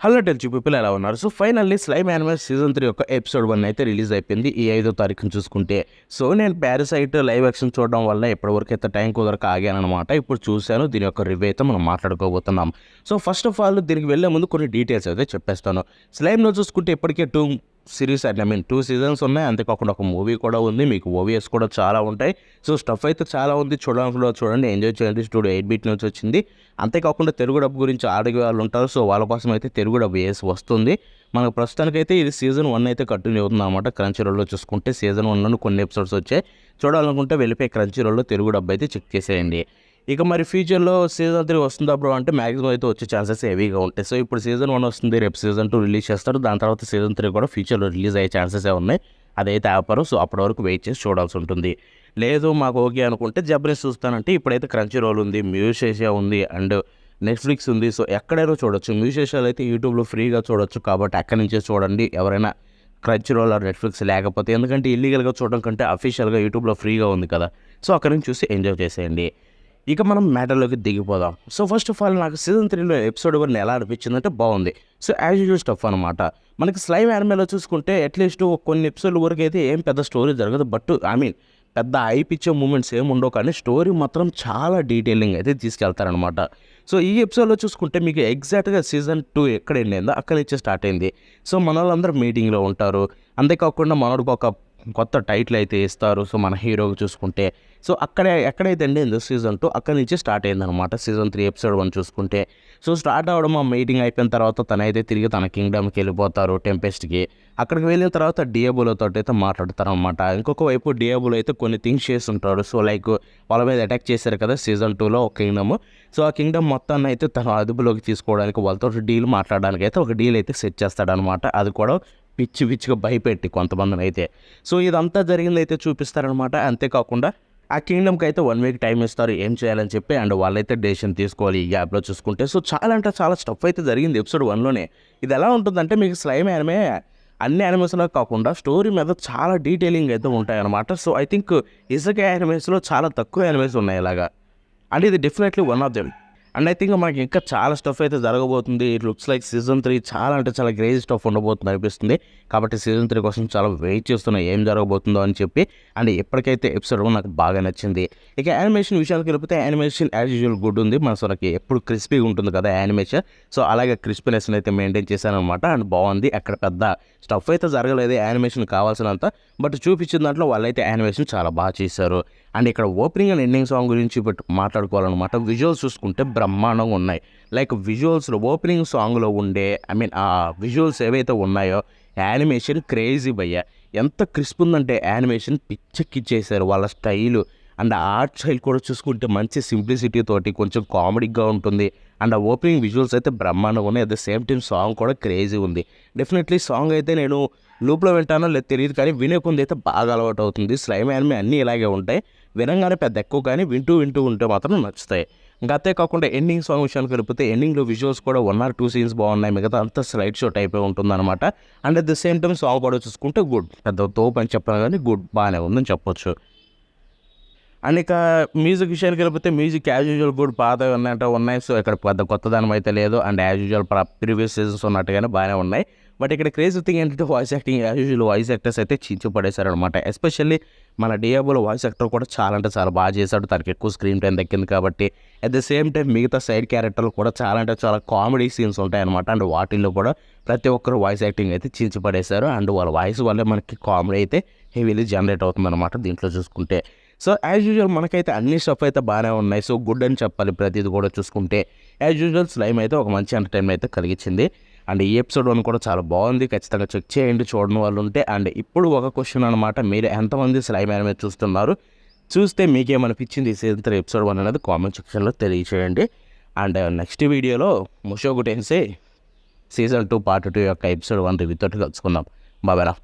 Hello టెల్చి people ఎలా ఉన్నారు? So finally slime anime season 3 యొక్క ఎపిసోడ్ 1 అయితే రిలీజ్ అయిపోయింది ఈ 5వ తారీఖున చూసుకుంటే. సో నేను పారాసైట్ లైవ్ యాక్షన్ చూడడం వల్ల ఇప్పటివరకు అయితే టైం కుదరక ఆగాననమాట. ఇప్పుడు చూశాను, దీని యొక్క రివ్యూ అయితే మనం మాట్లాడుకోబోతున్నాం. సో ఫస్ట్ ఆఫ్ ఆల్ దీనికి వెళ్ళే ముందు కొన్ని డీటెయిల్స్ అయితే చెప్పేస్తాను. స్లైమ్లో చూసుకుంటే ఇప్పటికే 2 సిరీస్ అండ్ 2 సీజన్స్ ఉన్నాయి. అంతేకాకుండా ఒక మూవీ కూడా ఉంది. మీకు ఓవీఎస్ కూడా చాలా ఉంటాయి. సో స్టఫ్ అయితే చాలా ఉంది. చూడండి, ఎంజాయ్ చేయండి. స్టూడియో 8 బిట్ నుంచి వచ్చింది. అంతేకాకుండా తెలుగు డబ్బు గురించి అడిగే వాళ్ళు ఉంటారు. సో వాళ్ళ కోసం అయితే తెలుగు డబ్బు వేసి వస్తుంది. మనకు ప్రస్తుతానికైతే ఇది సీజన్ 1 అయితే కంటిన్యూ అవుతుంది అనమాట. క్రంచీ రోల్లో చూసుకుంటే సీజన్ 1లో కొన్ని ఎపిసోడ్స్ వచ్చాయి. చూడాలనుకుంటే వెళ్ళిపోయి క్రంచీ రోల్లో తెలుగు డబ్బు అయితే చెక్ చేసేయండి. ఇక మరి ఫ్యూచర్లో సీజన్ 3 వస్తుందా బ్రో అంటే మ్యాక్సిమం అయితే వచ్చే ఛాన్సెస్ హెవీగా ఉంటాయి. సో ఇప్పుడు సీజన్ 1 వస్తుంది, రేపు సీజన్ 2 రిలీజ్ చేస్తారు. దాని తర్వాత సీజన్ 3 కూడా ఫ్యూచర్లో రిలీజ్ అయ్యే ఛాన్సెస్ ఉన్నాయి. అదైతే ఆపరు. సో అప్పటి వరకు వెయిట్ చేసి చూడాల్సి ఉంటుంది. లేదు మాకు ఓకే అనుకుంటే జబర్దస్త్ చూస్తానంటే ఇప్పుడైతే క్రంచీ రోల్ ఉంది, మ్యూజిషియా ఉంది అండ్ నెట్ఫ్లిక్స్ ఉంది. సో ఎక్కడైనా చూడొచ్చు. మ్యూజిషియాలు అయితే యూట్యూబ్లో ఫ్రీగా చూడొచ్చు కాబట్టి అక్కడి నుంచే చూడండి. ఎవరైనా క్రంచీ రోల్ ఆర్ నెట్ఫ్లిక్స్ లేకపోతే, ఎందుకంటే ఇల్లీగల్గా చూడడం కంటే అఫీషియల్గా యూట్యూబ్లో ఫ్రీగా ఉంది కదా. సో అక్కడి నుంచి చూసి ఎంజాయ్ చేసేయండి. ఇక మనం మ్యాటర్లోకి దిగిపోదాం. సో ఫస్ట్ ఆఫ్ ఆల్ నాకు సీజన్ 3లో ఎపిసోడ్ 1 ఎలా అనిపించిందంటే బాగుంది. సో యాజ్ యూజువల్ స్టఫ్ అనమాట. మనకి స్లైమ్ యానిమేలో చూసుకుంటే అట్లీస్ట్ కొన్ని ఎపిసోడ్ల వరకు అయితే ఏం పెద్ద స్టోరీ జరగదు. బట్ పెద్ద హైప్ ఇచ్చే మూమెంట్స్ ఏమి ఉండవు, కానీ స్టోరీ మాత్రం చాలా డీటెయిలింగ్ అయితే తీసుకెళ్తారనమాట. సో ఈ ఎపిసోడ్లో చూసుకుంటే మీకు ఎగ్జాక్ట్గా సీజన్ 2 ఎక్కడ ఎండ్ అయిందో అక్కడి నుంచే స్టార్ట్ అయింది. సో మన వాళ్ళందరూ మీటింగ్లో ఉంటారు. అంతేకాకుండా మనోడికి ఒక కొత్త టైటిల్ అయితే ఇస్తారు. సో మన హీరోకి చూసుకుంటే సో ఎక్కడైతే ఎండిందో సీజన్ 2 అక్కడి నుంచి స్టార్ట్ అయిందనమాట. సీజన్ 3 ఎపిసోడ్ 1 చూసుకుంటే సో స్టార్ట్ అవ్వడం, ఆ మీటింగ్ అయిపోయిన తర్వాత తనైతే తిరిగి తన కింగ్డమ్కి వెళ్ళిపోతారు, టెంపెస్ట్కి. అక్కడికి వెళ్ళిన తర్వాత డియాబోలోతో అయితే మాట్లాడతారనమాట. ఇంకొక వైపు డియాబోలో అయితే కొన్ని థింగ్స్ చేస్తుంటాడు. సో లైక్ వాళ్ళ మీద అటాక్ చేశారు కదా సీజన్ 2లో ఒక కింగ్డమ్. సో ఆ కింగ్డమ్ మొత్తాన్ని అయితే తన అదుపులోకి తీసుకోవడానికి వాళ్ళతో డీల్ మాట్లాడడానికి అయితే ఒక డీల్ అయితే సెట్ చేస్తాడనమాట. అది కూడా పిచ్చిగా భయపెట్టి కొంతమందిని అయితే. సో ఇదంతా జరిగింది అయితే చూపిస్తారనమాట. అంతేకాకుండా ఆ కింగ్డమ్కి అయితే 1 వీక్ టైం ఇస్తారు ఏం చేయాలని చెప్పి. అండ్ వాళ్ళైతే డెసిషన్ తీసుకోవాలి ఈ గ్యాప్లో చూసుకుంటే. సో చాలా అంటే చాలా స్టఫ్ అయితే జరిగింది ఎపిసోడ్ 1లోనే. ఇది ఎలా ఉంటుందంటే మీకు స్లైమ్ యానిమే అన్ని యానిమేస్లో కాకుండా స్టోరీ మీద చాలా డీటెయిలింగ్ అయితే ఉంటాయన్నమాట. సో ఐ థింక్ ఇసకే యానిమేస్లో చాలా తక్కువ యానిమేస్ ఉన్నాయి ఇలాగా. అండ్ ఇది definitely one of them. And I think మనకి ఇంకా చాలా స్టఫ్ అయితే జరగబోతుంది. ఇట్ లుక్స్ లైక్ సీజన్ 3 చాలా అంటే చాలా క్రేజీ స్టఫ్ ఉండబోతుంది అనిపిస్తుంది. కాబట్టి సీజన్ 3 కోసం చాలా వెయిట్ చేస్తున్నా ఏం జరగబోతుందో అని చెప్పి. అండ్ ఎప్పటికైతే ఎపిసోడ్ 1 నాకు బాగా నచ్చింది. ఇక యానిమేషన్ విషయానికి వెళ్ళిపోతే యానిమేషన్ యాజ్ యూజువల్ గుడ్ ఉంది. మనకి ఎప్పుడు క్రిస్పీగా ఉంటుంది కదా యానిమేషన్. సో అలాగే క్రిస్పీనెస్ అయితే మెయింటైన్ చేశానమాట. అండ్ బాగుంది. అక్కడ పెద్ద స్టఫ్ అయితే జరగలేదు యానిమేషన్ కావాల్సినంత. బట్ చూపించిన దాంట్లో వాళ్ళైతే యానిమేషన్ చాలా బాగా చేశారు. అండ్ ఇక్కడ ఓపెనింగ్ అండ్ ఎండింగ్ సాంగ్ గురించి మాట్లాడుకోవాలన్నమాట. విజువల్స్ చూసుకుంటే బ్రహ్మాండంగా ఉన్నాయి. లైక్ విజువల్స్లో ఓపెనింగ్ సాంగ్లో ఉండే ఆ విజువల్స్ ఏవైతే ఉన్నాయో యానిమేషన్ క్రేజీ భయ్య. ఎంత క్రిస్ప్ ఉందంటే యానిమేషన్ పిచ్చెక్కిచ్చేసారు. వాళ్ళ స్టైలు అండ్ ఆర్ట్ స్టైల్ కూడా చూసుకుంటే మంచి సింప్లిసిటీ తోటి కొంచెం కామెడీగా ఉంటుంది. అండ్ ఆ ఓపెనింగ్ విజువల్స్ అయితే బ్రహ్మాండంగా ఉన్నాయి. At the same time song కూడా క్రేజీ ఉంది. డెఫినెట్లీ సాంగ్ అయితే నేను లూప్లో వింటానో లేదు తెలియదు, కానీ వినే కొంది అయితే బాగా అలవాటు అవుతుంది. స్లైమ్ యానిమే అన్నీ ఇలాగే ఉంటాయి. వినంగానే పెద్ద ఎక్కువ, కానీ వింటూ ఉంటే మాత్రం నచ్చుతాయి. ఇంకా అంతే కాకుండా ఎండింగ్ సాంగ్ విషయానికి వెళ్ళిపోతే ఎండింగ్లో విజువల్స్ కూడా 1 or 2 సీన్స్ బాగున్నాయి. మిగతా అంతా స్లైడ్ షో టైప్ ఉంటుందన్నమాట. And at the same time song కూడా చూసుకుంటే గుడ్, పెద్ద తోపు అని చెప్పాను కానీ గుడ్ బాగానే ఉందని చెప్పొచ్చు. అండ్ ఇక మ్యూజిక్ విషయానికి వెళ్ళిపోతే మ్యూజిక్ యాజ్ యూజువల్ గుడ్ పాతవి ఉన్నాయి. సో ఇక్కడ పెద్ద కొత్తదనం అయితే లేదు. And as usual previous seasons ఉన్నట్టుగానే బాగానే ఉన్నాయి. బట్ ఇక్కడ క్రేజీ థింగ్ ఏంటంటే voice acting, as usual voice actors అయితే చించి పడేశారనమాట. ఎస్పెషల్లీ మన డియాబోలో వాయిస్ యాక్టర్ కూడా చాలా అంటే చాలా బాగా చేశాడు. తనకి ఎక్కువ స్క్రీన్ టైం దక్కింది కాబట్టి. అట్ ద సేమ్ టైం మిగతా సైడ్ క్యారెక్టర్లు కూడా చాలా అంటే చాలా కామెడీ సీన్స్ ఉంటాయన్నమాట. అండ్ వాటిల్లో కూడా ప్రతి ఒక్కరు వాయిస్ యాక్టింగ్ అయితే చించి పడేశారు. అండ్ వాళ్ళ వాయిస్ వల్లే మనకి కామెడీ అయితే హెవీలీ జనరేట్ అవుతుందన్నమాట దీంట్లో చూసుకుంటే. సో యాజ్ యూజువల్ మనకైతే అన్ని స్టఫ్ అయితే బాగానే ఉన్నాయి. సో గుడ్ అని చెప్పాలి ప్రతిది కూడా చూసుకుంటే. యాజ్ యూజువల్ స్లైమ్ అయితే ఒక మంచి ఎంటర్టైన్మెంట్ అయితే కలిగించింది. అండ్ ఈ ఎపిసోడ్ 1 కూడా చాలా బాగుంది. ఖచ్చితంగా చెక్ చేయండి చూడని వాళ్ళు ఉంటే. అండ్ ఇప్పుడు ఒక క్వశ్చన్ అనమాట, మీరు ఎంతమంది స్లైమ్ యానిమే చూస్తున్నారు? చూస్తే మీకేమనిపించింది ఈ సీజన్ 3 ఎపిసోడ్ 1 అనేది కామెంట్ సెక్షన్లో తెలియచేయండి. అండ్ నెక్స్ట్ వీడియోలో ముషోగు టెన్సై సీజన్ 2 పార్ట్ 2 యొక్క ఎపిసోడ్ 1 రివ్యూతో కలుసుకుందాం. బాబారా.